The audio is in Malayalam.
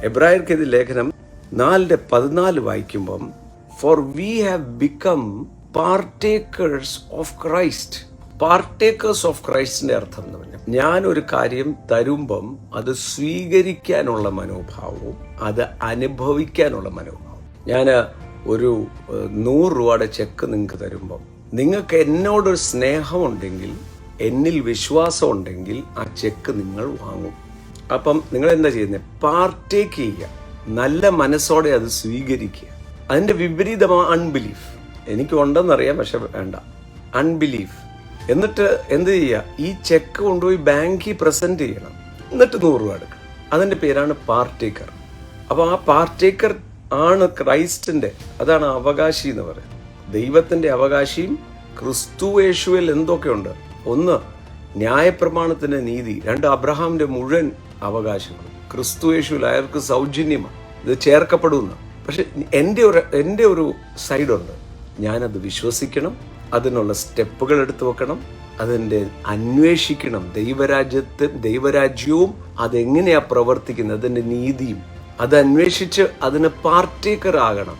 എബ്രായർക്കെതി ലേഖനം 4:14 വായിക്കുമ്പം, for we have become partakers of Christ. Partakers of ക്രൈസ്റ്റിന്റെ അർത്ഥം എന്ന് പറഞ്ഞാൽ, ഞാനൊരു കാര്യം തരുമ്പം അത് സ്വീകരിക്കാനുള്ള മനോഭാവവും അത് അനുഭവിക്കാനുള്ള മനോഭാവവും. ഞാൻ ഒരു 100 രൂപയുടെ ചെക്ക് നിങ്ങൾക്ക് തരുമ്പം, നിങ്ങൾക്ക് എന്നോടൊരു സ്നേഹമുണ്ടെങ്കിൽ, എന്നിൽ വിശ്വാസം ഉണ്ടെങ്കിൽ ആ ചെക്ക് നിങ്ങൾ വാങ്ങും. അപ്പം നിങ്ങൾ എന്താ ചെയ്യുന്നത്? പാർട്ടേക്ക് ചെയ്യുക, നല്ല മനസ്സോടെ അത് സ്വീകരിക്കുക. അതിൻ്റെ വിപരീതമാണ് അൺബിലീഫ്. എനിക്ക് ഉണ്ടെന്നറിയാം, പക്ഷെ വേണ്ട, അൺബിലീഫ്. എന്നിട്ട് എന്ത് ചെയ്യുക? ഈ ചെക്ക് കൊണ്ടുപോയി ബാങ്കിൽ പ്രസന്റ് ചെയ്യണം, എന്നിട്ട് 100 രൂപ എടുക്കണം. അതിൻ്റെ പേരാണ് പാർട്ടേക്കർ. അപ്പോൾ ആ പാർട്ടേക്കർ ആണ് ക്രൈസ്റ്റിൻ്റെ, അതാണ് അവകാശി എന്ന് പറയുന്നത്. ദൈവത്തിൻ്റെ അവകാശിയും ക്രിസ്തു യേശുവിൽ എന്തൊക്കെയുണ്ട്? 1, ന്യായപ്രമാണത്തിൻ്റെ നീതി. 2, അബ്രഹാമിൻ്റെ മുഴുവൻ അവകാശങ്ങളും ക്രിസ്തു യേശുവിൽ അയാൾക്ക് സൗജന്യമാണ്, ഇത് ചേർക്കപ്പെടുന്ന. പക്ഷെ എൻ്റെ ഒരു സൈഡുണ്ട്, ഞാനത് വിശ്വസിക്കണം, അതിനുള്ള സ്റ്റെപ്പുകൾ എടുത്തു വെക്കണം, അതിൻ്റെ അന്വേഷിക്കണം. ദൈവരാജ്യവും അതെങ്ങനെയാണ് പ്രവർത്തിക്കുന്നത്, അതിൻ്റെ നീതിയും അത് അന്വേഷിച്ച് അതിന് പാർട്ടേക്കർ ആകണം.